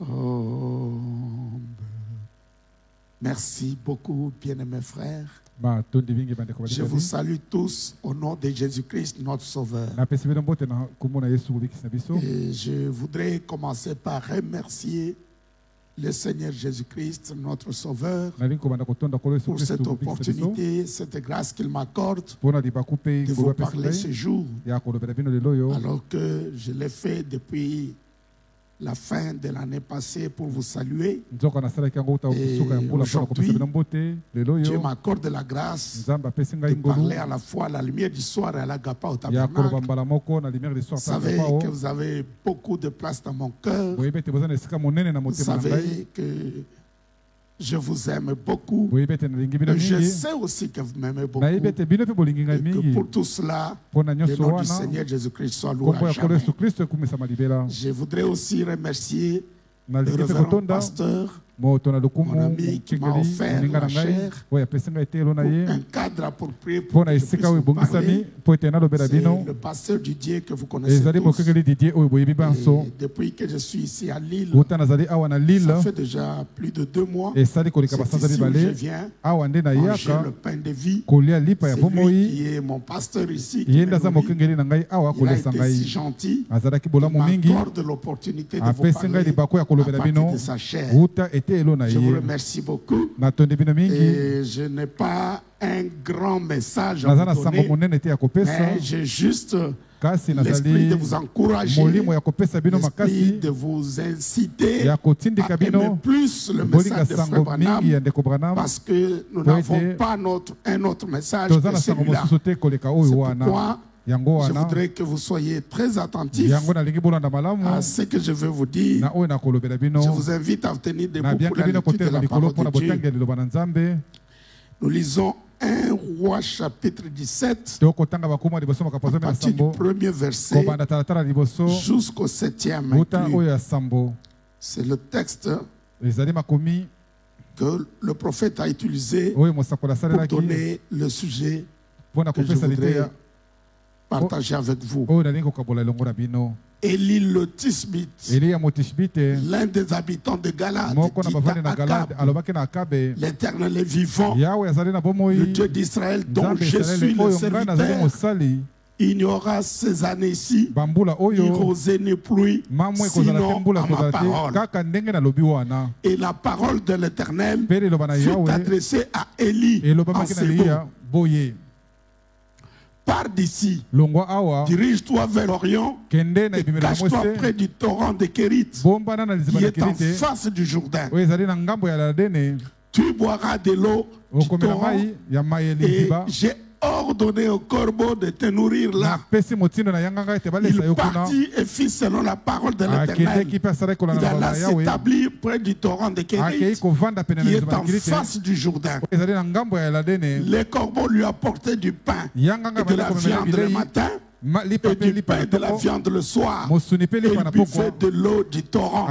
Oh, merci beaucoup, bien-aimés frères. Je vous salue tous au nom de Jésus-Christ, notre Sauveur. Et je voudrais commencer par remercier le Seigneur Jésus-Christ, notre Sauveur, pour cette opportunité, cette grâce qu'il m'accorde de vous parler ce jour, alors que je l'ai fait depuis la fin de l'année passée pour vous saluer. Et aujourd'hui, Dieu m'accorde la grâce de parler à la fois à la lumière du soir et à l'agapa au tabernacle. Vous savez que vous avez beaucoup de place dans mon cœur. Vous savez que je vous aime beaucoup. Je sais aussi que vous m'aimez beaucoup. Et que pour tout cela, le nom du Seigneur Jésus-Christ soit loué à jamais. Je voudrais aussi remercier le révérend pasteur, mon ami qui m'a offert la chair, un cadre approprié pour que je puisse vous parler. C'est le pasteur Didier que vous connaissez tous. Et depuis que je suis ici à Lille, ça fait déjà plus de 2 mois. C'est ici où je viens manger le pain de vie. C'est lui qui est mon pasteur ici. Qui il a été si gentil. Il m'accorde l'opportunité de vous parler à partir de sa chair. Je vous remercie beaucoup. Et je n'ai pas un grand message à vous donner, mais j'ai juste l'esprit de vous encourager, l'esprit de vous inciter à aimer plus le message de Frère Branham, parce que nous n'avons pas un autre message que celui-là. C'est pourquoi je voudrais que vous soyez très attentifs à ce que je veux vous dire. Je vous invite à tenir debout pour la lecture de la parole de Dieu. Nous lisons 1 Roi chapitre 17, à partir du premier verset jusqu'au 7e. C'est le texte que le prophète a utilisé pour donner le sujet que je voudrais partager avec vous. Élie le Tishbite, l'un des habitants de Galade, l'Éternel est vivant, le Dieu d'Israël dont je suis le serviteur. Il n'y aura ces années-ci ni rosée ni pluie, sinon à ma parole. Et la parole de l'Éternel fut adressée à Élie en ces mots. Pars d'ici, dirige-toi vers l'Orient et cache-toi près du torrent de Kérit, qui est en face du Jourdain. Tu boiras de l'eau du torrent et j'ai ordonné au corbeau de te nourrir là. Il partit et fit selon la parole de l'Éternel. Il alla s'établir près du torrent de Kérit, qui est en face du Jourdain. Les corbeaux lui apportaient du pain et de la viande le matin, et du pain et de la viande le soir. Et il buvait de l'eau du torrent.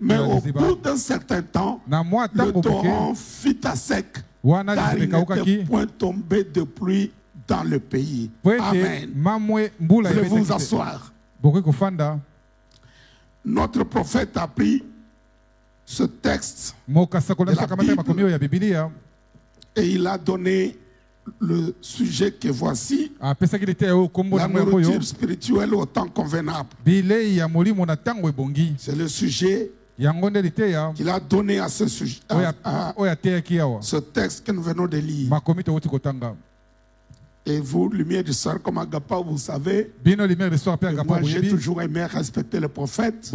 Mais au bout d'un certain temps, le torrent fit à sec, car il n'était point tombé de pluie dans le pays. Amen. Voulez-vous vous asseoir? Notre prophète a pris ce texte de la Bible et il a donné le sujet que voici, la nourriture spirituelle au temps convenable. C'est le sujet qu'il a donné à ce sujet, ce texte que nous venons de lire. Et vous, lumière du soir comme Agapa, vous savez, moi j'ai toujours aimé respecter le prophète,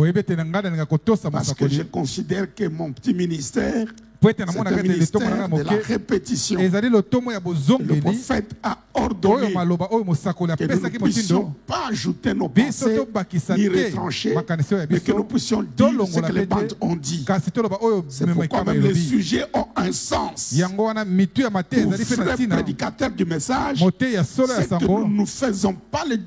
parce que je considère que mon petit ministère, c'est un ministère de la répétition. Le prophète a ordonné que nous ne puissions pas ajouter nos pensées ni retrancher, mais que nous puissions dire ce que les bandes ont dit. C'est pourquoi même les sujets ont un sens. Pour vrai prédicateur du message, c'est que nous ne faisons pas le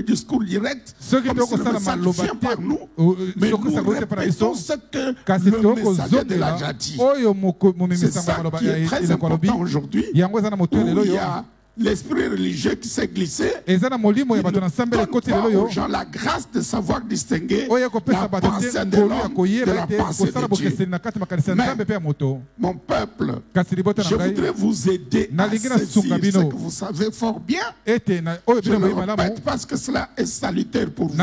discours direct, comme si le message vient par nous, mais nous répétons ce que le messager de l'Ajadi. C'est ça qui est très important aujourd'hui, où il y a l'esprit religieux qui s'est glissé. Il donne aux gens la grâce de savoir distinguer la pensée de l'homme de la pensée de Dieu. Mais, mon peuple, je voudrais vous aider à saisir ce que vous savez fort bien. Je le répète parce que cela est salutaire pour vous.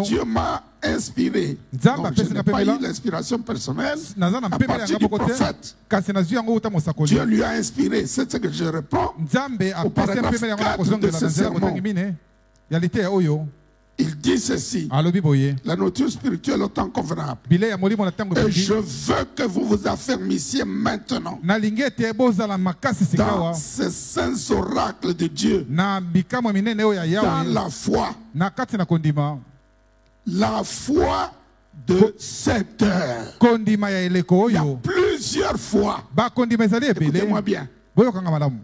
Dieu m'a inspiré. Donc, je n'ai pas eu l'inspiration personnelle à partir du prophète. Dieu lui a inspiré. C'est ce que je reprends au paragraphe 4 de ce sermon. Il dit ceci: la nourriture spirituelle au temps convenable. Et je veux que vous vous affermissiez maintenant dans ces saints oracles de Dieu, dans la foi. La foi de cette heure. Il y a plusieurs fois. Écoutez-moi bien.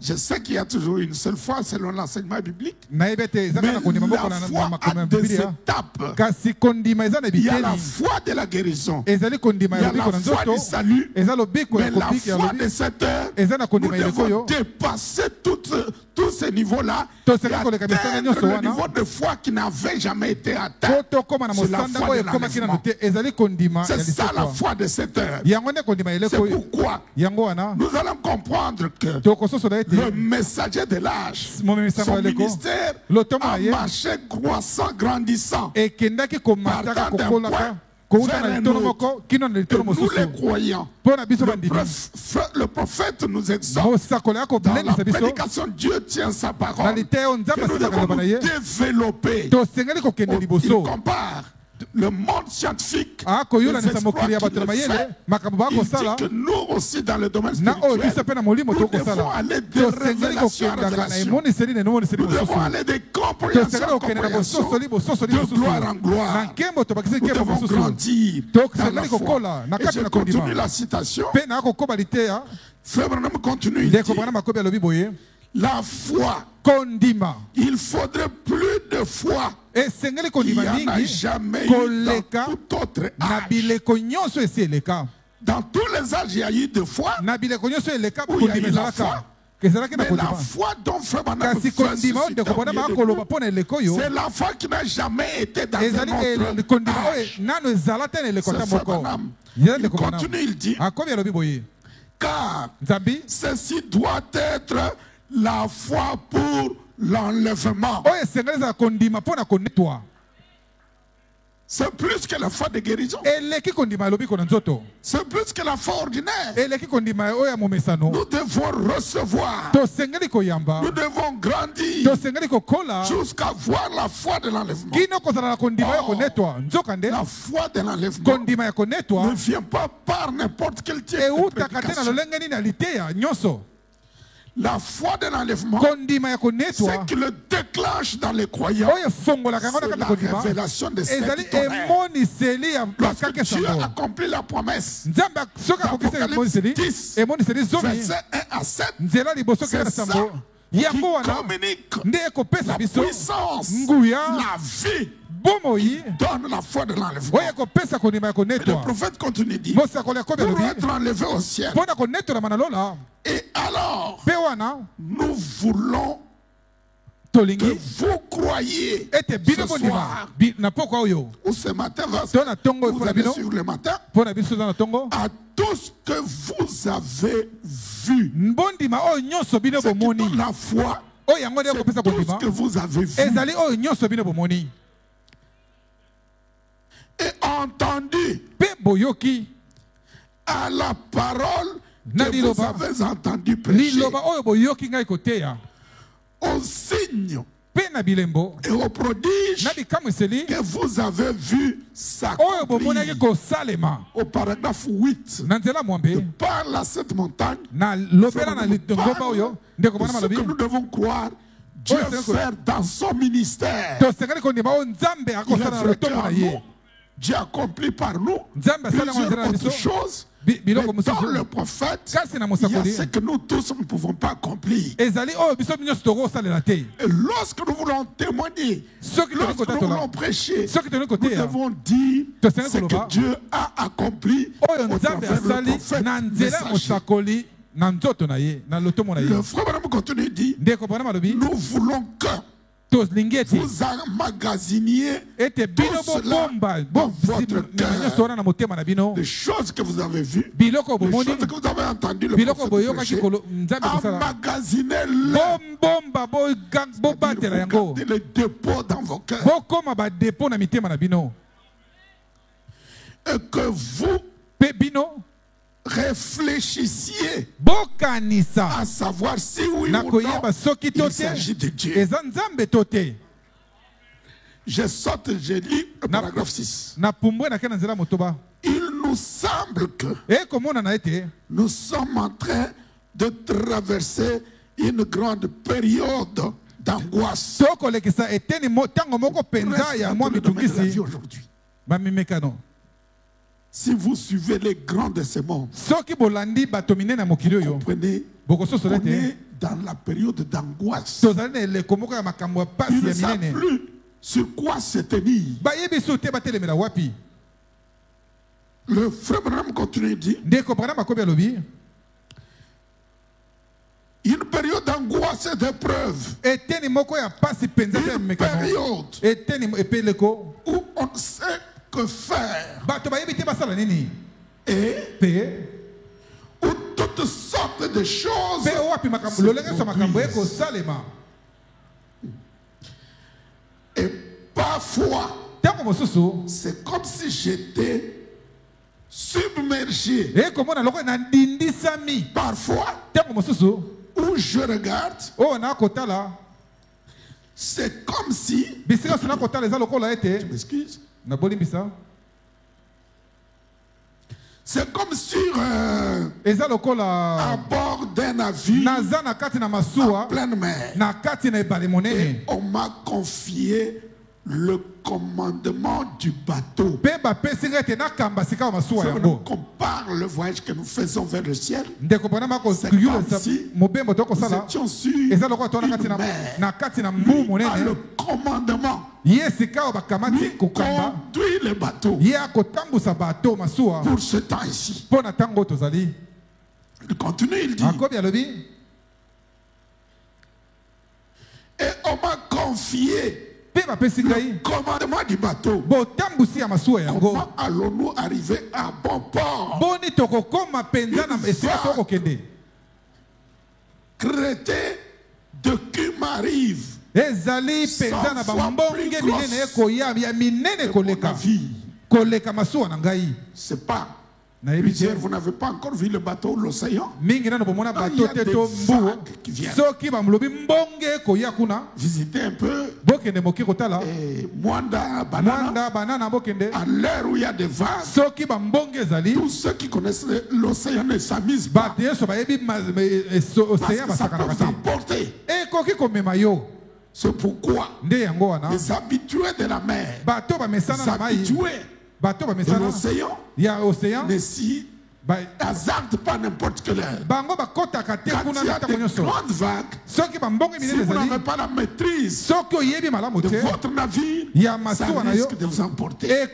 Je sais qu'il y a toujours une seule foi selon l'enseignement biblique. Mais la foi a des étapes. Il y a la foi de la guérison. Il y a la foi du salut. Mais la foi de cette heure, nous devons dépasser tous ces niveaux-là et atteindre le niveau de foi qui n'avait jamais été atteint. C'est la foi de l'enlèvement. C'est ça la foi de cette heure. C'est pourquoi nous allons comprendre que le messager de l'âge, son ministère a marché croissant, grandissant, partant d'un point vers un autre. Et nous les croyants, le prophète nous exhorte dans la prédication. Dieu tient sa parole que nous devons nous développer. Il compare le monde scientifique, les exploits qu'il fait. Il dit que nous aussi dans le domaine spirituel, nous devons aller de révélation en révélation. Nous devons aller de compréhension en compréhension, de gloire en gloire. Nous devons grandir dans la foi. Et je continue la citation. Frère Branham continue, il dit: la foi, il faudrait plus de foi qu'il n'y en a jamais eu dans tout autre âge. Dans tous les âges, il y a eu de foi, où il y a eu la foi. Mais la foi dont Frère Branham faisait susciter au milieu de nous, c'est la foi qui n'a jamais été dans un autre âge. C'est Frère Branham. Il continue, il dit: car ceci doit être la foi pour l'enlèvement. C'est plus que la foi de guérison. C'est plus que la foi ordinaire. Nous devons recevoir. Nous devons grandir jusqu'à voir la foi de l'enlèvement. La foi de l'enlèvement ne vient pas par n'importe quel type de prédication. La foi de l'enlèvement, c'est qui le déclenche dans les croyants. C'est la révélation de cette tonnerre. Lorsque Dieu accomplit la promesse, Apocalypse 10, versets 1 à 7, c'est ça qui communique la puissance, la vie, qui donne la foi de l'enlèvement. Et le prophète continue, dit: pour être enlevé au ciel. Et alors, nous voulons que vous croyez ce soir ou ce matin, vous allez suivre le matin, à tout ce que vous avez vu. C'est qui donne la foi, c'est tout ce que vous avez vu et entendu à la parole que vous avez entendu prêcher, aux signes et aux prodiges que vous avez vu s'accomplir. Au paragraphe 8, de parle à cette montagne, pour ce que nous devons croire Dieu faire dans son ministère. Il a fait en nous, Dieu accompli par nous plusieurs autres choses. Mais dans le prophète, il y a ce que nous tous ne pouvons pas accomplir. Et lorsque nous voulons témoigner, lorsque nous voulons prêcher, nous devons dire ce que Dieu a accompli au travers du prophète messager. Le frère Branham continue dit, nous voulons que vous emmagasiniez tout cela dans votre cœur. Les choses que vous avez vues, les choses que vous avez entendues, le prophète prêcher, emmagasinez-les. Gardez les dépôts dans vos cœurs. Et que vous réfléchissiez à savoir si oui ou non il s'agit de Dieu. Je saute, je lis le paragraphe 6. Il nous semble que nous sommes en train de traverser une grande période d'angoisse. Si vous suivez les grands de ce monde, vous comprenez, on est dans la période d'angoisse. Ils ne savent plus sur quoi se tenir. Le frère Branham continue dit, une période d'angoisse et d'épreuve. Une période où on sait que faire. Et où toutes sortes de choses et parfois c'est comme si j'étais submergé. Parfois où je regarde, c'est comme si, je m'excuse, c'est comme sur à bord d'un navire en pleine mer. Et on m'a confié le commandement du bateau. On compare le voyage que nous faisons vers le ciel. C'est comme si nous étions sur une mer. Lui a le commandement. Lui conduit le bateau pour ce temps ici. Il continue, il dit, et on m'a confié le commandement du bateau. Comment allons-nous arriver à bon port? Crété de qui m'arrive. C'est pas. Vous n'avez pas encore vu le bateau, l'océan. Il y a des vagues qui viennent. Visitez un peu Mwanda, Banana. À l'heure où il y a des vagues, tous ceux qui connaissent l'océan ne s'amusent pas. Parce que ça peut vous emporter. C'est pourquoi les habitués de la mer, les habitués de l'océan ne s'y hasardent pas n'importe quelle heure. Quand il y a des grandes vagues, si vous n'avez pas la maîtrise de votre navire, ça risque de vous emporter.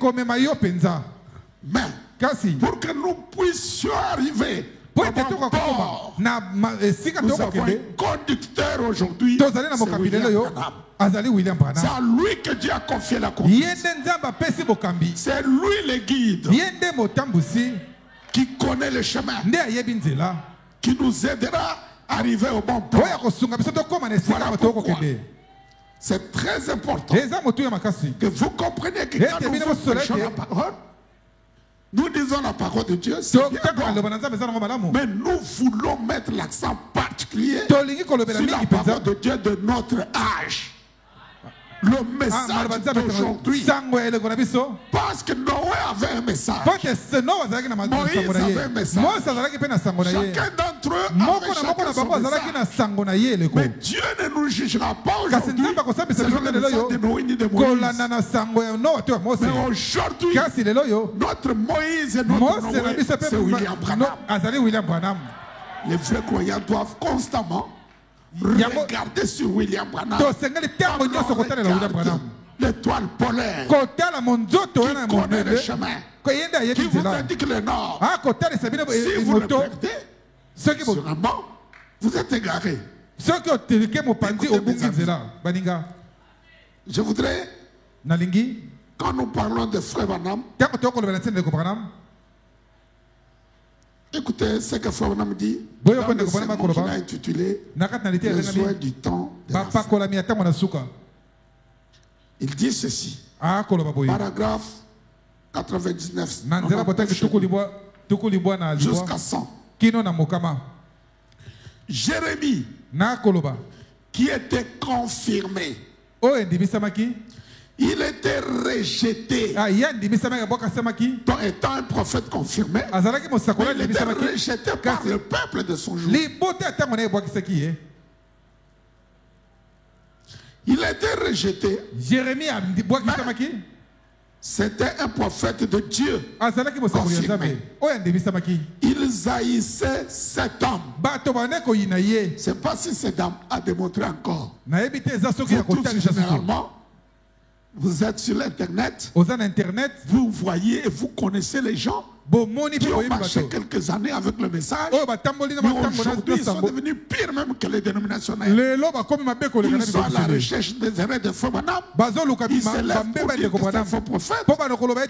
Mais pour que nous puissions arriver à bon port, nous avons un conducteur aujourd'hui, c'est William Branham. C'est à lui que Dieu a confié la conduite. C'est lui le guide qui connaît le chemin, qui nous aidera à arriver au bon port. Voilà pourquoi c'est très important que vous compreniez que quand nous prêchons la parole, nous disons la parole de Dieu, c'est bien bon. Mais nous voulons mettre l'accent particulier sur la parole de Dieu de notre âge. Le message d'aujourd'hui. Parce que Noé avait un message. Moïse avait un message. Chacun d'entre eux avait chacun son message. Mais Dieu ne nous jugera pas aujourd'hui selon le message de Noé ni de Moïse. Mais aujourd'hui, notre Moïse et notre Noé, c'est William Branham. Les vrais croyants doivent constamment regardez sur William Branham. L'étoile polaire qui connaît le chemin, qui vous indique le nord. Si vous le perdez, Sûrement, vous êtes égarés. Je voudrais, quand nous parlons de Frère Branham, écoutez ce que Frère Branham dit dans le sermon qu'il a intitulé Les soins du temps de la fin. Il dit ceci, paragraphe 99, jusqu'à 100. Jérémie, qui était confirmé, il était rejeté. Donc, étant un prophète confirmé, il était rejeté par le peuple de son jour. Il était rejeté. C'était un prophète de Dieu confirmé. Ils haïssaient cet homme. Je ne sais pas si cet homme a démontré encore. Vous tous, généralement, vous êtes sur l'Internet, vous voyez et vous connaissez les gens qui ont marché quelques années avec le message, mais aujourd'hui ils sont devenus pires même que les dénominationnels. Ils sont à la recherche des erreurs de Frère Branham. Ils se lèvent pour dire que c'est un faux prophète.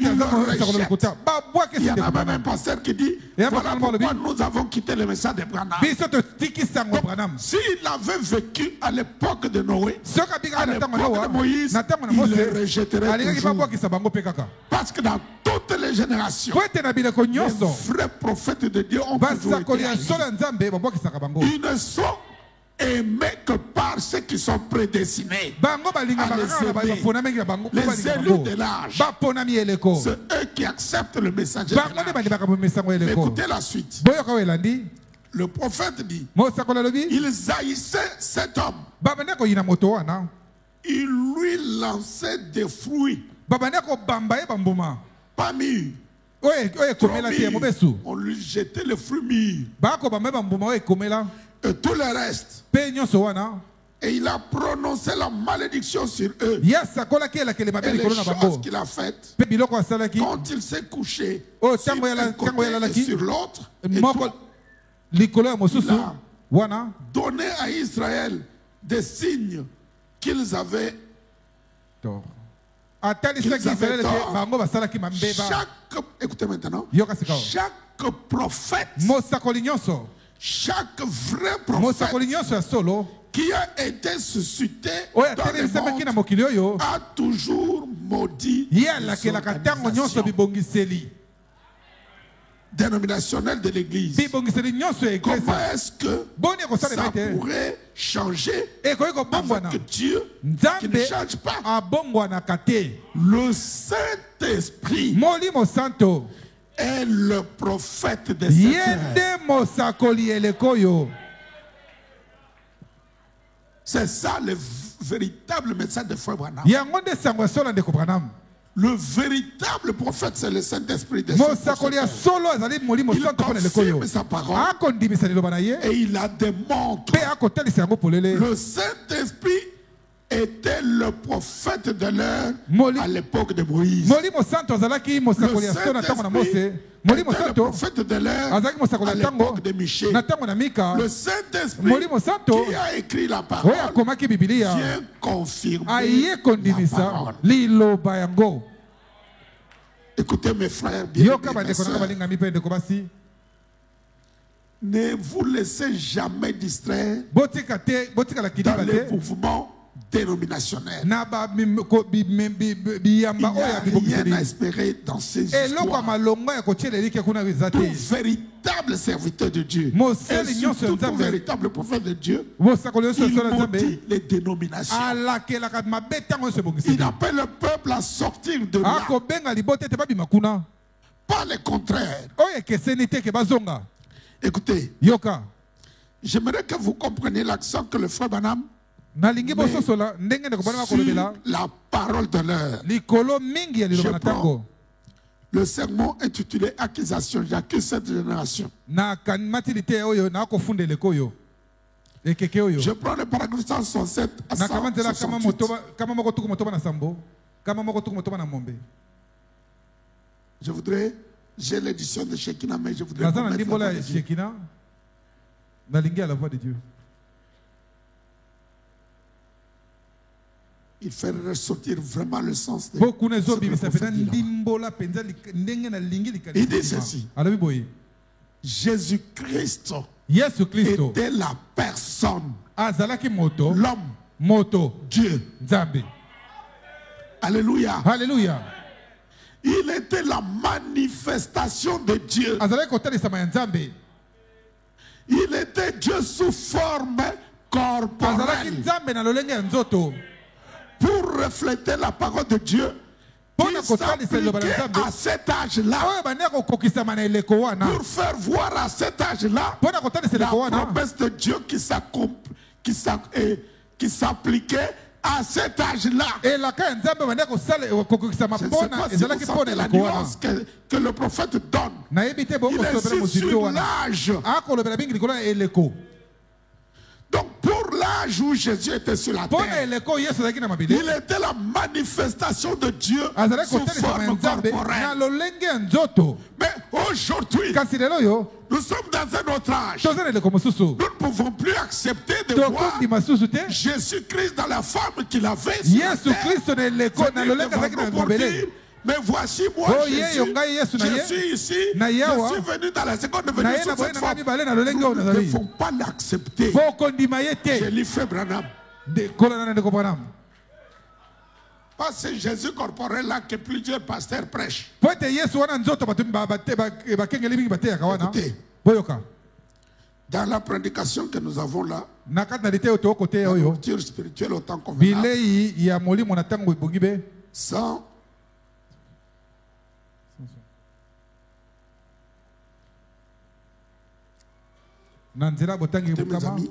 Ils le rejettent. Il y en a même un pasteur qui dit, voilà pourquoi nous avons quitté le message de Branham. S'il avait vécu à l'époque de Noé, à l'époque de Moïse, il le rejetterait toujours. Parce que dans toutes les générations, les vrais prophètes de Dieu ont toujours été haïs. Ils ne sont aimés que par ceux qui sont prédestinés à les aimer. Les élus de l'âge, c'est eux qui acceptent le message de l'âge. Écoutez la suite. Le prophète dit, ils haïssaient cet homme. Ils lui lançaient des fruits. Pas mûrs. On lui jetait le fruit mûr. Et tout le reste. Et il a prononcé la malédiction sur eux. Et les choses qu'il a faites, quand il s'est couché sur un côté et sur l'autre, il a donné à Israël des signes qu'ils avaient tort. Écoutez maintenant, chaque prophète, chaque vrai prophète qui a été suscité dans le monde a toujours maudit les organisations dénominationnelles de l'Église. Comment est-ce que ça pourrait changer avec Dieu qui ne change pas? Le Saint-Esprit est le prophète de cette terre. C'est ça le véritable message de Frère Branham. Le véritable prophète, c'est le Saint-Esprit de cette terre. Il confirme sa parole et il la démontre. Le Saint-Esprit était le prophète de l'heure à l'époque de Moïse. Le Saint-Esprit était le prophète de l'heure à l'époque de Michée. Le Saint-Esprit qui a écrit la parole vient confirmer la parole. Écoutez mes frères bien, mes sœurs, ne vous laissez jamais distraire dans les mouvements dénominationnels. Il n'y a rien à espérer dans ces histoires. Tout véritable serviteur de Dieu et surtout tout véritable prophète de Dieu, il maudit les dénominations. Il appelle le peuple à sortir de là. Pas le contraire. Écoutez, j'aimerais que vous compreniez l'accent que le frère Branham met sur la parole de l'heure. Je prends le sermon intitulé Accusation. J'accuse cette génération. Je prends le paragraphe 167 à 168. Je voudrais, j'ai l'édition de Shekinah, mais je voudrais vous mettre la nalingi à la voix de Dieu. Il fait ressortir vraiment le sens de ce que il dit ceci. Jésus-Christ était la personne, l'homme, Dieu. Alléluia. Alléluia. Il était la manifestation de Dieu. Il était Dieu sous forme corporelle. Pour refléter la parole de Dieu, il s'appliquait à cet âge-là. Pour faire voir à cet âge-là la promesse de Dieu qui s'appliquait à cet âge-là. Je ne sais pas si vous sentez la nuance que le prophète donne. Il insiste sur l'âge. Donc pour l'âge où Jésus était sur la terre, il était la manifestation de Dieu sous forme corporelle. Mais aujourd'hui, nous sommes dans un autre âge. Nous ne pouvons plus accepter de voir Jésus-Christ dans la forme qu'il avait sur la terre. Mais voici moi, Jésus, je suis ici, je suis venu dans la seconde venue sur cette forme. Nous ne devons pas l'accepter. Je l'ai fait, Branham. Pas c'est Jésus corporel là que plusieurs pasteurs prêchent. Écoutez, dans la prédication que nous avons là, la nourriture spirituelle autant convenable, sans mes amis,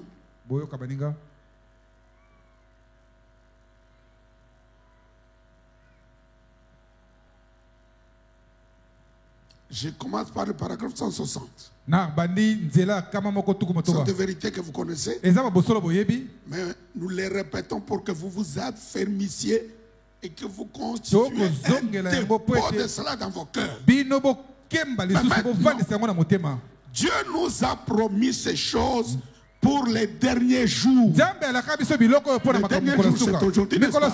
je commence par le paragraphe 160. C'est des vérités que vous connaissez, mais nous les répétons pour que vous vous affermissiez et que vous constituiez un dépôt de cela dans vos cœurs. Dieu nous a promis ces choses pour les derniers jours. Les derniers jours, c'est aujourd'hui, n'est-ce pas?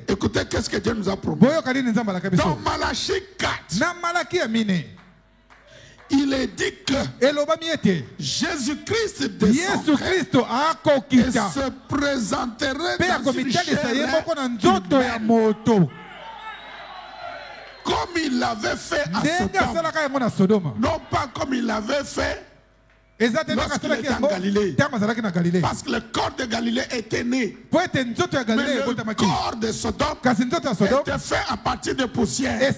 Écoutez, qu'est-ce que Dieu nous a promis. Dans Malachie 4, il est dit que Jésus-Christ descendrait et se présenterait dans une chair humaine, comme il l'avait fait à Sodome. Non pas comme il l'avait fait lorsqu'il était en Galilée. Parce que le corps de Galilée était né. Mais le corps de Sodome était fait à partir de poussière. Et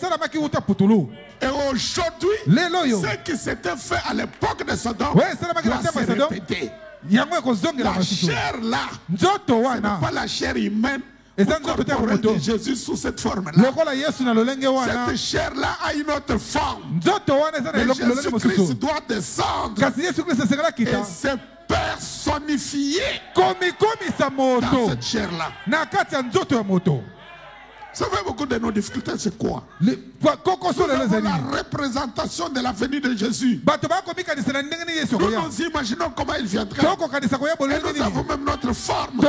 aujourd'hui, ce qui s'était fait à l'époque de Sodome doit se répéter. La chair là, ce n'est pas la chair humaine. Et ça de Jésus sous cette forme-là. Cette chair-là a une autre forme. Mais Jésus-Christ doit descendre et se personnifier dans cette chair-là. Vous savez, beaucoup de nos difficultés, c'est quoi? Nous avons la représentation de la venue de Jésus. Nous nous imaginons comment il viendra. Et nous avons même notre forme.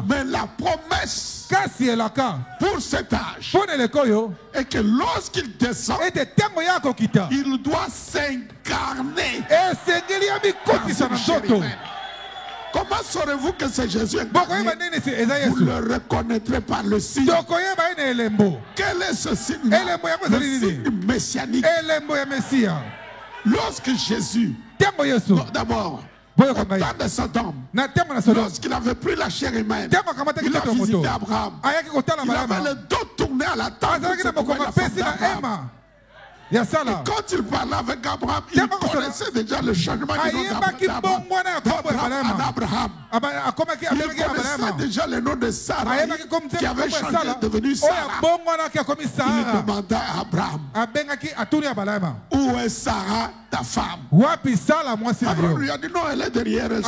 Mais la promesse pour cet âge est que lorsqu'il descend, il doit s'incarner dans cette chair humaine. Comment saurez-vous que c'est Jésus incarné? Vous le reconnaîtrez par le signe. Quel est ce signe? Le signe messianique. Lorsque Jésus, d'abord, au temps de Sodome, lorsqu'il avait pris la chair humaine, il a visité Abraham. Il avait le dos tourné à la table. C'est pourquoi il a fait Abraham. Et quand il parlait avec Abraham, il connaissait déjà le changement du nom d'Abraham à Abraham. Il connaissait déjà le nom de Sarah qui avait changé, devenu Sarah. Il demanda à Abraham, où est Sarah, ta femme? Abraham lui a dit, non, elle est derrière elle.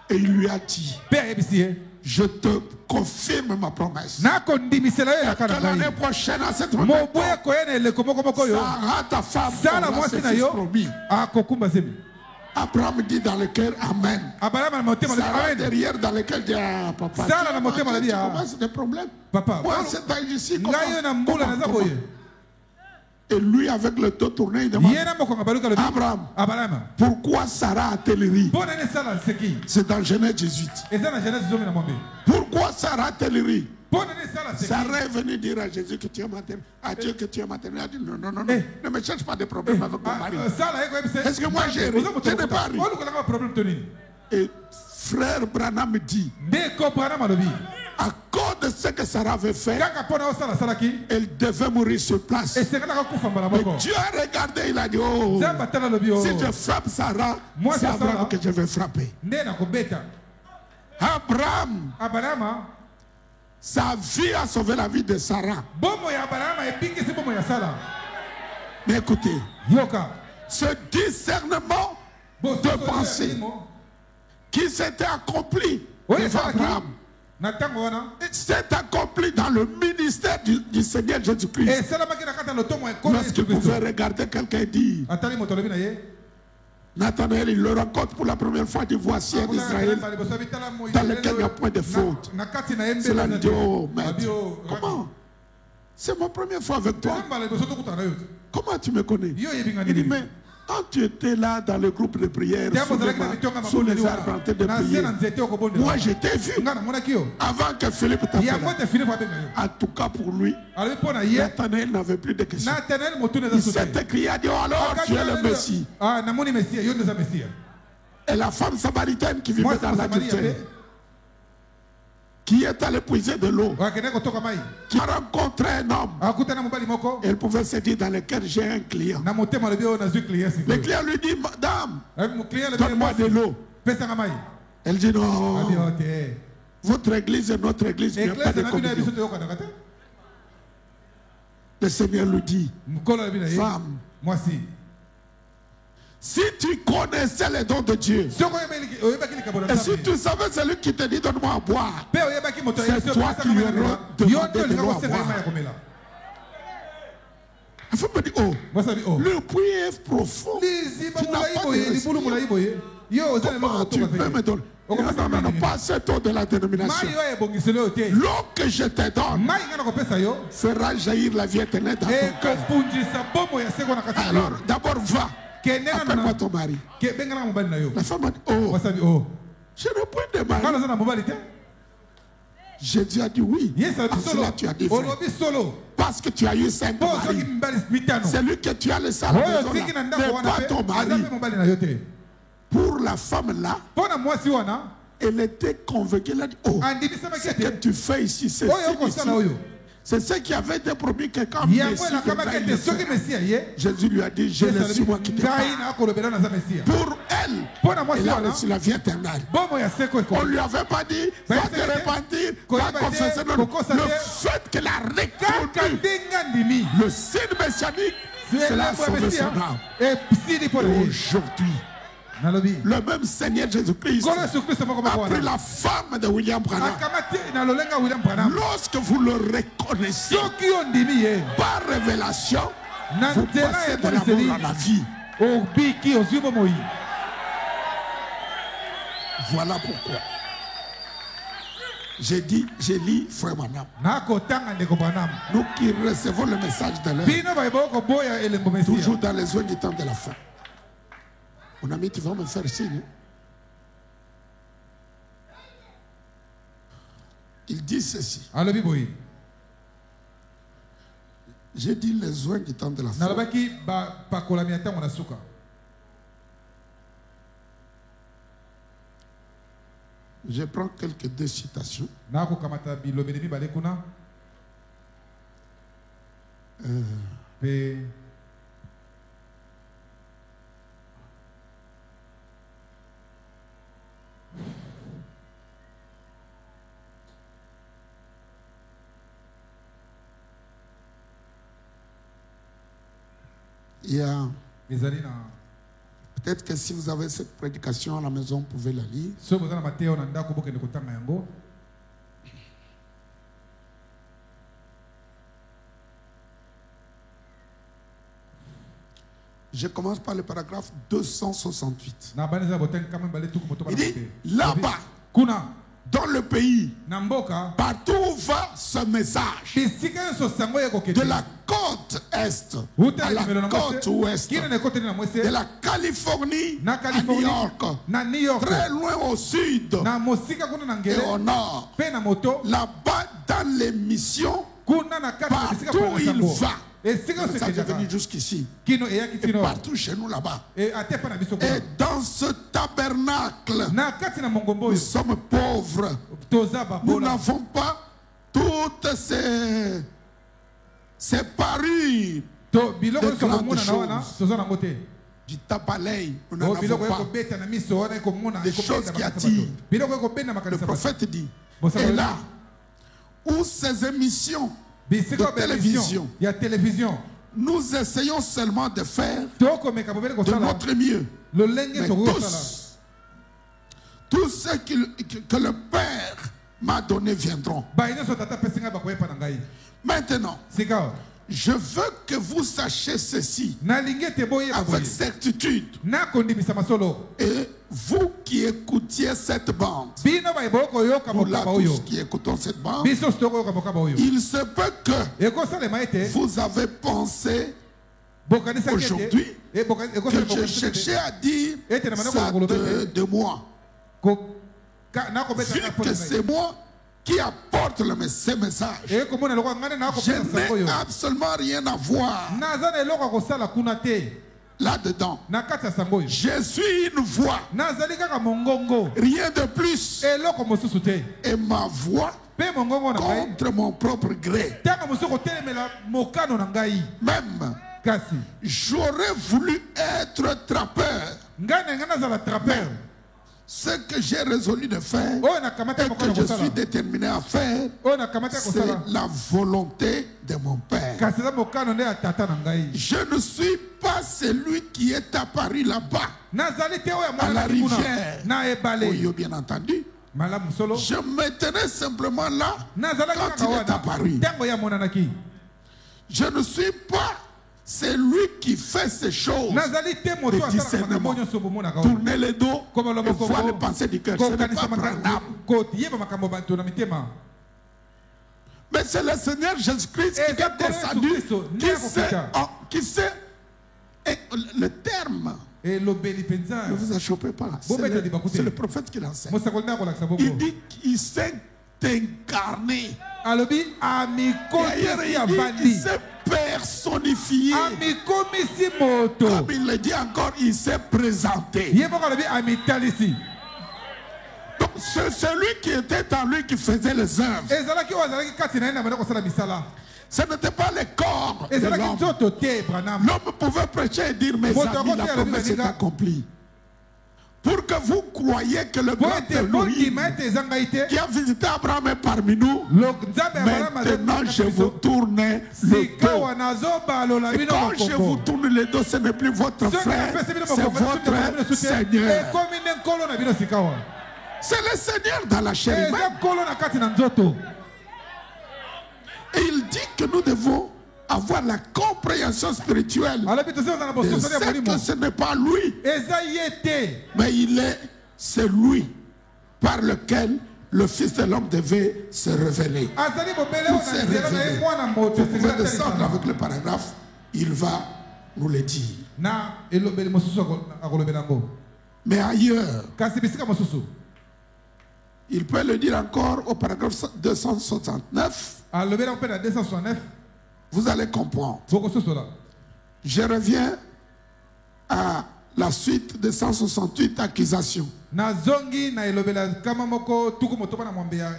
Et il lui a dit, Je te confirme ma promesse. Que l'année prochaine, à cette moment, Sarah, ta femme, aura ses fils promis. Abraham dit dans le cœur Amen. Sarah derrière dans le cœur dit papa. Tu commences des problèmes. Moi, c'est pas ici. Comment? Et lui, avec le dos tourné, il demande Abraham, pourquoi Sarah a-t-elle ri? C'est dans Genèse 18. Pourquoi Sarah a-t-elle ri? Sarah est venue dire à Jésus que tu es maternel, à Dieu que tu es maternel. Elle a dit non, non, non, non, ne me cherche pas de problème avec mon mari. Est-ce que moi j'ai ri? Je n'ai pas ri. Et frère Branham dit, à cause de ce que Sarah avait fait, elle devait mourir sur place. Mais Dieu a regardé, il a dit, oh, si je frappe Sarah, c'est Abraham que je vais frapper. Abraham, sa vie a sauvé la vie de Sarah. Mais écoutez, ce discernement de pensée qui s'était accompli devant Abraham, c'est accompli dans le ministère du Seigneur Jésus-Christ. Lorsqu'il pouvait regarder quelqu'un et dire, Nathanaël, il le rencontre pour la première fois, dit voici un Israël dans lequel il n'y a point de faute. Cela dit, oh maître, comment? C'est ma première fois avec toi. Comment tu me connais? Il dit, mais quand tu étais là dans le groupe de prière, sous les arbres en train de prier, moi je t'ai vu avant que Philippe t'appelle. En tout cas pour lui, Nathanaël n'avait plus de questions. Il s'est écrié, a dit, oh alors tu es le Messie. Et la femme samaritaine qui vivait dans l'adultère, qui est allée puiser de l'eau, qui a rencontré un homme, elle pouvait se dire dans lequel j'ai un client. Le client lui dit, madame, donne-moi de l'eau. Elle dit non, votre église et notre église, il n'y a pas de communion. Le Seigneur lui dit, femme, si tu connaissais les dons de Dieu, et si tu savais celui qui te dit donne-moi à boire, c'est toi qui lui auras demandé de l'eau à boire. La femme me dit, oh, le puits est profond. Tu n'as pas de respect. Comment tu peux me donner? Non, non, non, pas cette eau de la dénomination. L'eau que je te donne fera jaillir la vie éternelle dans ton cœur. Alors, d'abord va. Appelle-moi ton mari. La femme a dit, oh, je n'ai point de mari. Jésus a dit oui. À cela tu as dit vrai. Parce que tu as eu 5 maris. Celui que tu as laissé à la maison là n'est pas ton mari. Pour la femme là, elle était convaincue. Elle a dit, oh, ce que tu fais ici, c'est c'est ce qui avait été promis que quand Jésus lui a dit, je le suis moi qui te parle. Pour elle, elle a reçu la vie éternelle. On ne lui avait pas dit, va te repentir, va confesser. Le fait qu'elle a reconnu le signe messianique, cela a sauvé son âme. Et aujourd'hui, le même Seigneur Jésus-Christ a pris la femme de William Branham. Lorsque vous le reconnaissez par révélation, vous passez de l'amour à la vie. Voilà pourquoi j'ai dit, j'ai lu Frère Branham. Nous qui recevons le message de l'heure, toujours dans les zones du temps de la fin. Mon ami, tu vas me faire signe. Il dit ceci. J'ai dit les zones du temps de la fin. Je prends quelques deux citations. Il y a peut-être que si vous avez cette prédication à la maison, vous pouvez la lire. Je commence par le paragraphe 268. Il dit, là-bas, dans le pays, partout où va ce message, de la côte est à la côte ouest, de la Californie à New York, très loin au sud et au nord, là-bas dans les missions, partout où il va. Ça est venu jusqu'ici. Et partout chez nous là-bas. Et dans ce tabernacle, nous sommes pauvres. Nous n'avons pas toutes ces parures de grandes choses. Du tabalay, nous n'en avons pas. Des choses qui attirent. Le prophète dit, et là, où ces émissions de télévision, nous essayons seulement de faire de notre mieux. Mais tous ceux que le Père m'a donné viendront. Maintenant, je veux que vous sachiez ceci avec certitude. Et vous qui écoutiez cette bande, nous là tous qui écoutons cette bande, il se peut que vous avez pensé aujourd'hui que je cherchais à dire ça de moi. Vu que c'est moi qui apporte ces messages, je n'ai absolument rien à voir là-dedans. Je suis une voix, rien de plus. Et ma voix contre mon propre gré. Même, j'aurais voulu être trappeur. Mais ce que j'ai résolu de faire et que je suis déterminé à faire, c'est la volonté de mon Père. Je ne suis pas celui qui est apparu là-bas à la rivière. Oui, bien entendu. Je me tenais simplement là quand il est apparu. Je ne suis pas c'est lui qui fait ces choses de discernement. Tourner les dos et voir les pensées du cœur. Ce n'est pas Branham. Mais c'est le Seigneur Jésus-Christ qui est descendu, qui sait le terme. Ne vous achoppez pas. C'est le prophète qui l'enseigne. Il dit qu'il s'est incarné. Il s'est personnifié. Comme il le dit encore, il s'est présenté. Donc c'est celui qui était en lui qui faisait les œuvres. Ce n'était pas le corps de l'homme. L'homme pouvait prêcher et dire, mes amis, la promesse est accomplie. Pour que vous croyiez que le grand Elohim qui a visité Abraham est parmi nous, maintenant je vous tourne le dos. Et quand je vous tourne le dos, ce n'est plus votre frère, c'est votre Seigneur. C'est le Seigneur dans la chair humaine. Et il dit que nous devons avoir la compréhension spirituelle de ce que ce n'est pas lui, mais c'est lui par lequel le Fils de l'homme devait se révéler. Vous pouvez descendre avec le paragraphe, il va nous le dire. Mais ailleurs, il peut le dire encore au paragraphe 269. Vous allez comprendre. Je reviens à la suite de 168 accusations.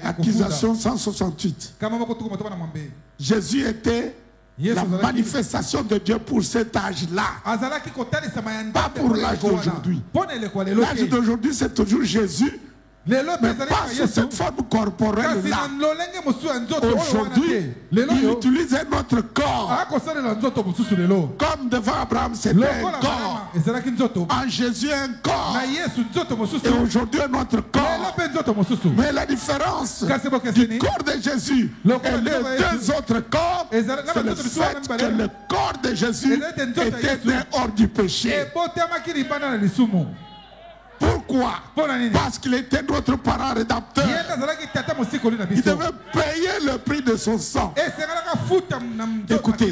Accusation 168. Jésus était la manifestation de Dieu pour cet âge-là. Pas pour l'âge d'aujourd'hui. L'âge d'aujourd'hui, c'est toujours Jésus mais pas sous cette forme corporelle-là. Aujourd'hui, il utilise notre corps. Comme devant Abraham, c'était un corps. En Jésus, un corps. Et aujourd'hui, notre corps. Mais la différence du corps de Jésus et les deux autres corps, c'est le fait que le corps de Jésus était né hors du péché. Pourquoi? Parce qu'il était notre parent rédempteur. Il devait payer le prix de son sang. Écoutez,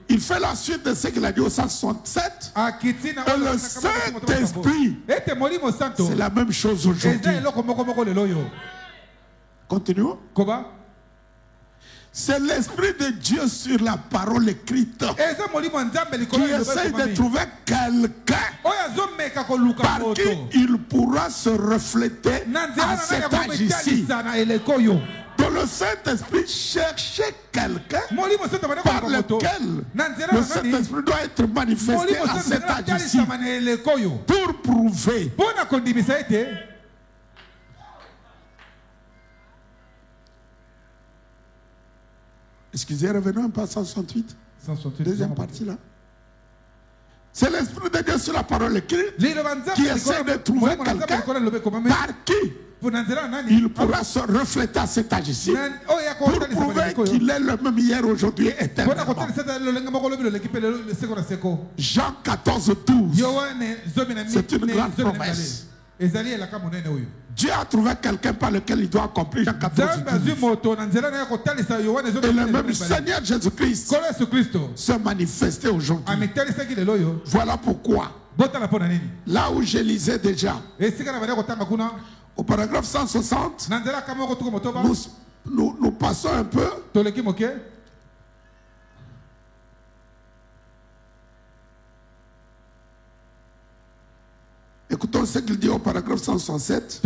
il fait la suite de ce qu'il a dit au 167. Et le Saint-Esprit, c'est la même chose aujourd'hui. Continuons. C'est l'Esprit de Dieu sur la parole écrite qui essaye de trouver quelqu'un par qui il pourra se refléter à cet âge ici. Donc le Saint-Esprit cherchait quelqu'un par lequel le Saint-Esprit doit être manifesté à cet âge ici pour prouver. Excusez, revenons un peu à 168. Deuxième partie là. C'est l'Esprit de Dieu sur la parole écrite qui essaie de trouver quelqu'un par qui il pourra se refléter à cet âge ici pour prouver qu'il est le même hier, aujourd'hui et éternellement. Jean 14, 12. C'est une grande promesse. Dieu a trouvé quelqu'un par lequel il doit accomplir Jean 14, 12. Et le même Seigneur Jésus-Christ se manifestait aujourd'hui. Voilà pourquoi, là où je lisais déjà, au paragraphe 160, nous passons un peu. Écoutons ce qu'il dit au paragraphe 167.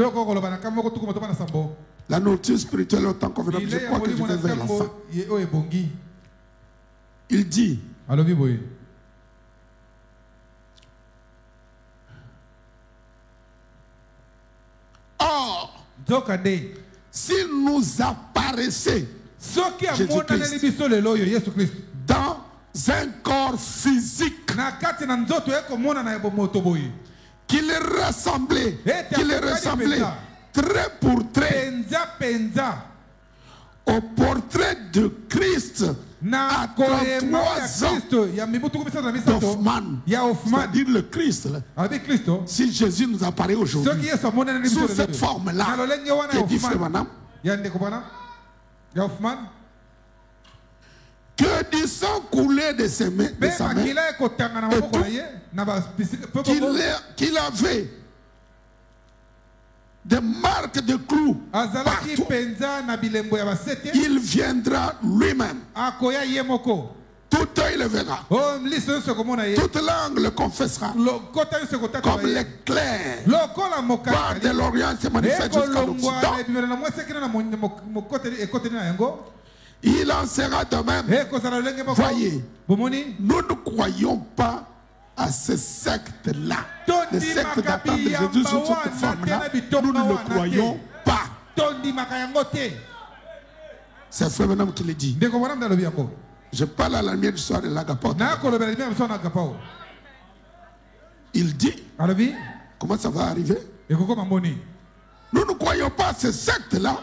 La nourriture spirituelle autant convenable. Je crois que je vais vers la fin. Il dit, or, s'il nous apparaissait Jésus-Christ dans un corps physique qu'il ressemblait trait pour trait au portrait de Christ à 33 ans d'Hoffmann, c'est-à-dire le Christ. Si Jésus nous apparaît aujourd'hui sous cette forme-là, que dit Frère Branham, que du sang coulé de sa main, qu'il avait des marques de clous partout, il viendra lui-même. Tout œil le verra. Toute langue le confessera. Comme l'éclair part de l'Orient se manifeste jusqu'à l'Occident. Il en sera de même. Voyez, nous ne croyons pas à ce secte-là. Le secte d'attente de Jésus sous cette forme-là, nous ne le croyons pas. C'est Frère Branham qui le dit. Je parle à la lumière du soir de l'Agapot. Il dit, comment ça va arriver? Nous ne croyons pas à ce secte-là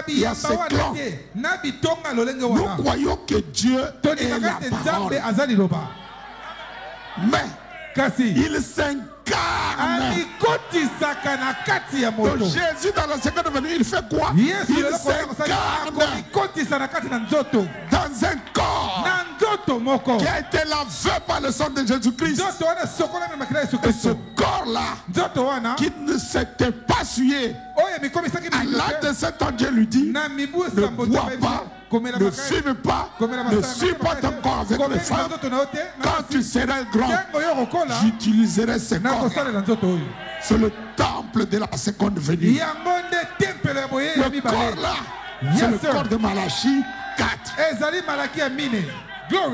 et à ce clan. Nous croyons que Dieu est la parole. Mais il s'incarne. Donc Jésus dans la seconde venue, il fait quoi? Il s'incarne dans un corps qui a été lavé par le sang de Jésus-Christ. Et ce corps-là, qui ne s'était pas souillé, à l'âge de 7 ans, Dieu lui dit, ne bois pas, ne fume pas, ne suis pas ton corps avec les femmes. Quand tu seras grand, j'utiliserai ce corps. C'est le temple de la seconde venue. Le corps là, c'est le corps de Malachie 4.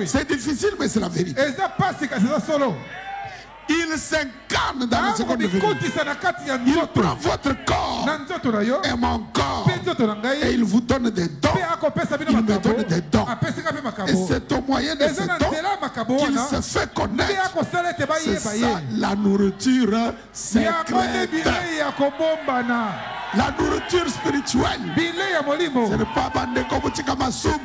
C'est difficile, mais c'est la vérité. Il s'incarne dans le second degré. Il prend votre corps et mon corps et il vous donne des dons. Il me donne des dons. Et c'est au moyen de ces dons qu'il se fait connaître. C'est ça la nourriture secrète. La nourriture spirituelle. Ce n'est pas bandé comme Tikamasum.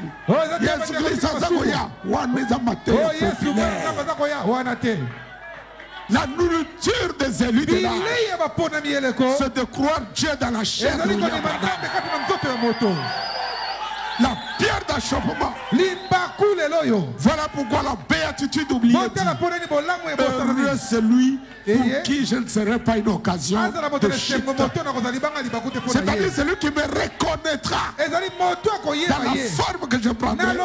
La nourriture des élus de l'âge, c'est de croire Dieu dans la chair. La pierre d'achoppement. Voilà pourquoi la béatitude oubliée dit, heureux celui pour qui je ne serai pas une occasion de chute. C'est-à-dire celui qui me reconnaîtra dans la forme que je prendrai.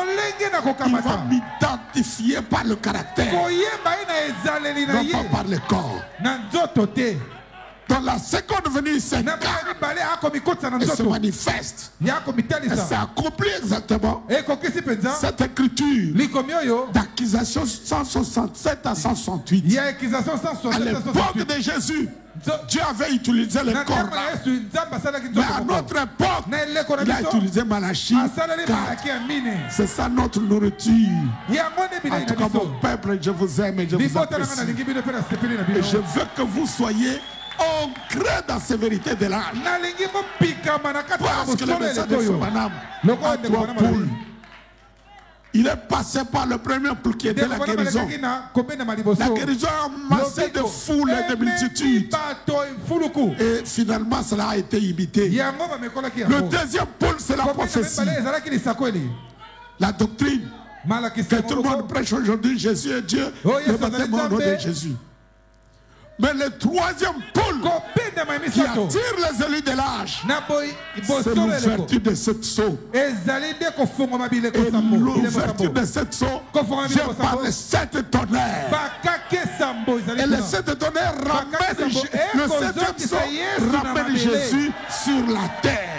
Il va m'identifier par le caractère, non pas par le corps. Dans la seconde venue, c'est et se manifeste. Et c'est accompli exactement cette écriture d'accusation 167 à 168. À l'époque de Jésus, Dieu avait utilisé le corps. Mais à notre époque, il a utilisé Malachie. C'est ça notre nourriture. En tout cas, mon peuple, je vous aime et je vous apprécie. Et je veux que vous soyez ancré dans ces vérités de l'âge. Parce que le message de Soumanam a trois poules. Il est passé par le premier poule qui était la guérison. La guérison a amassé de foules et de multitudes. Et finalement, cela a été imité. Le deuxième poule, c'est la prophétie. La doctrine que tout le monde prêche aujourd'hui, Jésus est Dieu, le baptême au nom de Jésus. Mais le troisième pôle qui attire les élus de l'âge, c'est l'ouverture de cette seau. Et l'ouverture de cette seau vient par les 7 tonnerres. Et les 7 tonnerres ramènent le 7e seau ramène Jésus sur la terre.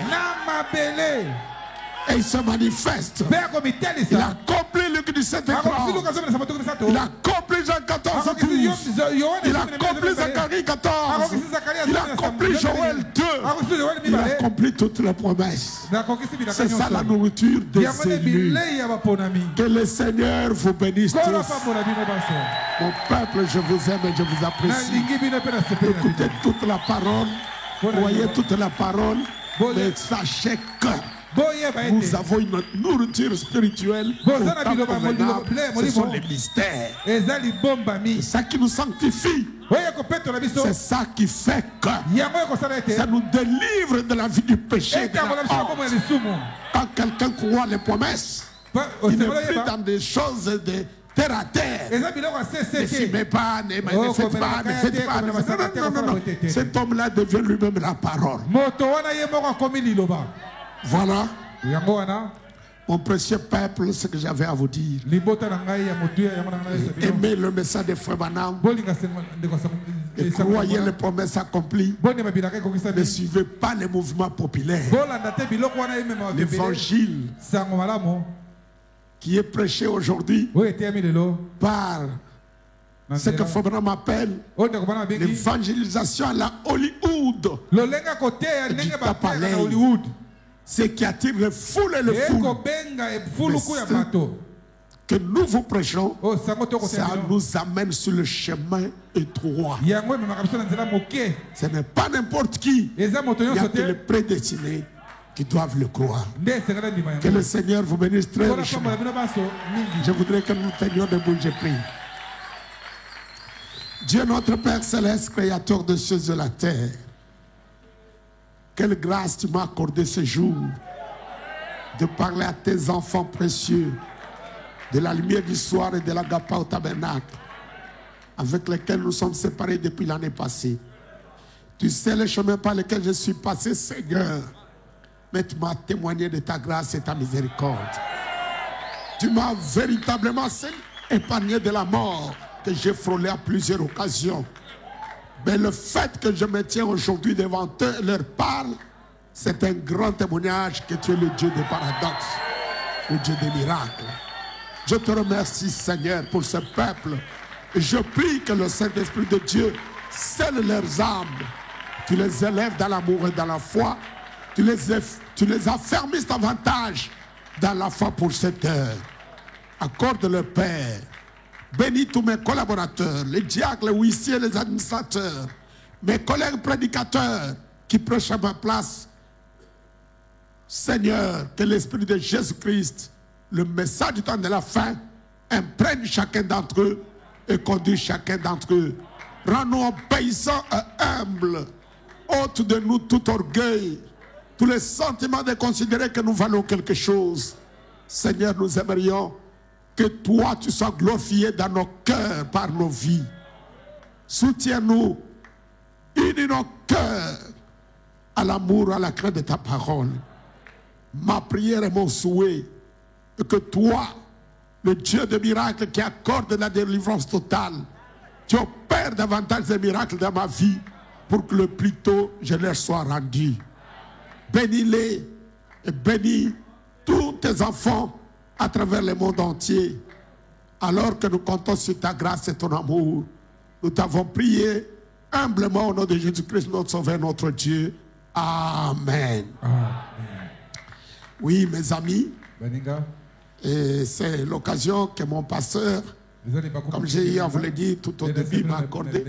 Et il se manifeste. Il accomplit Luc 17 et 30. Il accomplit Jean 14 et 12. Il accomplit Zacharie 14. Il accomplit Joël 2. Il accomplit toutes les promesses. C'est ça la nourriture des élus. Que le Seigneur vous bénisse tous. Mon peuple, je vous aime et je vous apprécie. Écoutez toute la parole. Voyez toute la parole. Mais sachez que nous avons une nourriture spirituelle. Ce sont les mystères. C'est ça qui nous sanctifie. C'est ça qui fait que ça nous délivre de la vie du péché. Quand quelqu'un croit les promesses, il n'est plus dans des choses de terre à terre. Ne filmez pas, ne faites pas, ne faites pas. Non. Cet homme-là devient lui-même la parole. Voilà, mon précieux peuple, ce que j'avais à vous dire. Aimez le message de Frère Branham et croyez les promesses accomplies. Ne suivez pas les mouvements populaires. L'évangile qui est prêché aujourd'hui par ce que Frère Branham appelle l'évangélisation à la Hollywood. Ce qui attire les foules et les foules. Que nous vous prêchons, ça nous amène sur le chemin étroit. Ce n'est pas n'importe qui. Il y a que les prédestinés qui doivent le croire. Que le Seigneur vous bénisse très richement. Je voudrais que nous tenions debout, je prie. Dieu notre Père Céleste, Créateur de cieux et de la terre, quelle grâce tu m'as accordé ce jour de parler à tes enfants précieux de la lumière du soir et de l'agapa au tabernacle avec lesquels nous sommes séparés depuis l'année passée. Tu sais le chemin par lequel je suis passé, Seigneur, mais tu m'as témoigné de ta grâce et ta miséricorde. Tu m'as véritablement épargné de la mort que j'ai frôlé à plusieurs occasions. Mais le fait que je me tiens aujourd'hui devant eux et leur parle, c'est un grand témoignage que tu es le Dieu des paradoxes, le Dieu des miracles. Je te remercie, Seigneur, pour ce peuple Je prie que le Saint-Esprit de Dieu scelle leurs âmes. Tu les élèves dans l'amour et dans la foi. Tu les affermisses davantage dans la foi pour cette heure. Accorde le Père. Bénis tous mes collaborateurs, les diacres, les huissiers, les administrateurs, mes collègues prédicateurs qui prêchent à ma place. Seigneur, que l'Esprit de Jésus-Christ, le message du temps de la fin, imprègne chacun d'entre eux et conduit chacun d'entre eux. Rends-nous obéissants et humbles. Ôte de nous tout orgueil, tous les sentiments de considérer que nous valons quelque chose. Seigneur, nous aimerions que toi, tu sois glorifié dans nos cœurs par nos vies. Soutiens-nous, unis nos cœurs à l'amour, à la crainte de ta parole. Ma prière et mon souhait est que toi, le Dieu de miracles qui accorde la délivrance totale, tu opères davantage de miracles dans ma vie pour que le plus tôt je leur sois rendu. Bénis-les et bénis tous tes enfants à travers le monde entier. Alors que nous comptons sur ta grâce et ton amour, nous t'avons prié humblement au nom de Jésus-Christ, notre Sauveur, notre Dieu. Amen. Amen. Oui, mes amis, et c'est l'occasion que mon pasteur, comme j'ai hier vous l'ai dit tout au début, m'a accordé.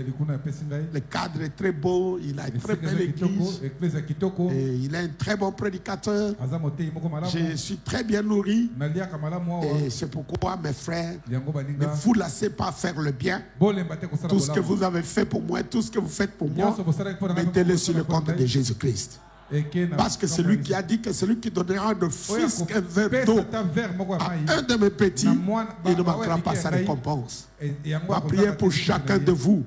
Le cadre est très beau, il a une très belle église, et il est un très bon prédicateur. Je suis très bien nourri, et c'est pourquoi mes frères, ne vous laissez pas faire le bien. Tout ce que vous avez fait pour moi, tout ce que vous faites pour moi, mettez-le sur le compte de Jésus-Christ. Parce que c'est lui qui a dit que celui qui donnera de fils qu'un verre d'eau à un de mes petits, il ne manquera pas sa récompense. Ma prière pour chacun de vous,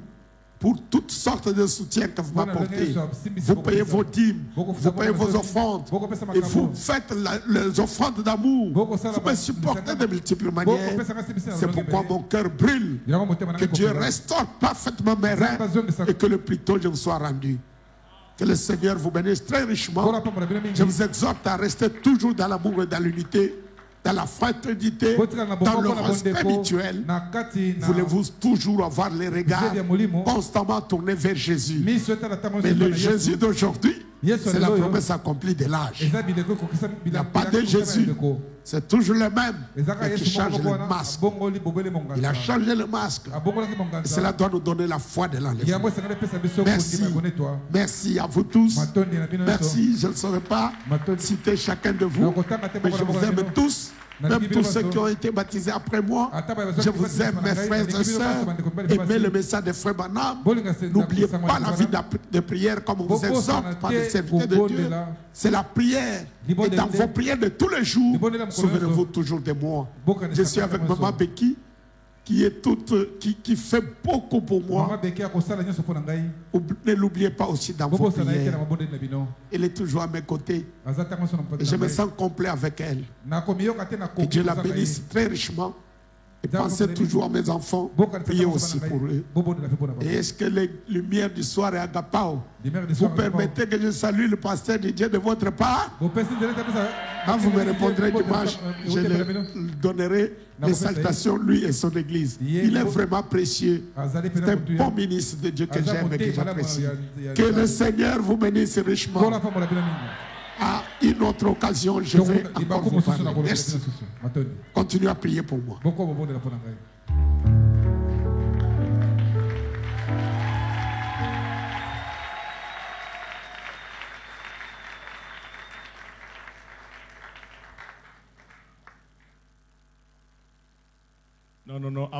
pour toutes sortes de soutiens que vous m'apportez. Vous payez vos dîmes, vous payez vos offrandes, et vous faites les offrandes d'amour. Vous me supportez de multiples manières. C'est pourquoi mon cœur brûle. Que Dieu restaure parfaitement mes reins et que le plus tôt je vous sois rendu. Que le Seigneur vous bénisse très richement. Je vous exhorte à rester toujours dans l'amour et dans l'unité, dans la fraternité, dans le respect mutuel. Voulez-vous toujours avoir les regards constamment tournés vers Jésus. Mais le Jésus d'aujourd'hui, c'est la promesse accomplie de l'âge. Il n'y a pas de Jésus. C'est toujours le même, mais qui change le masque. Il a changé le masque. Et cela doit nous donner la foi de l'enlèvement. Merci. Merci à vous tous. Merci. Je ne saurais pas citer chacun de vous, mais je vous aime tous. Même tous ceux qui ont été baptisés après moi, je vous aime, mes frères et sœurs. Aimez le message de Frère Branham. N'oubliez pas la vie de prière comme on vous exhorte par les serviteurs de Dieu. C'est la prière. Et dans vos prières de tous les jours, souvenez-vous toujours de moi. Je suis avec Maman Becky, qui fait beaucoup pour moi. Ne l'oubliez pas aussi dans vos prières. Elle est toujours à mes côtés. Et je me sens complet avec elle. Et Dieu la bénisse très richement. Et pensez toujours à mes enfants. Priez aussi pour eux. Et est-ce que les lumières du soir et Agapao, vous permettez que je salue le pasteur Didier de votre part? Quand vous me répondrez dimanche, je lui donnerai les salutations, lui et son église. Il est vraiment précieux. C'est un bon ministre de Dieu que j'aime et que j'apprécie. Que le Seigneur vous bénisse richement. À une autre occasion, je vais encore vous parler. Merci. Continuez à prier pour moi. Non.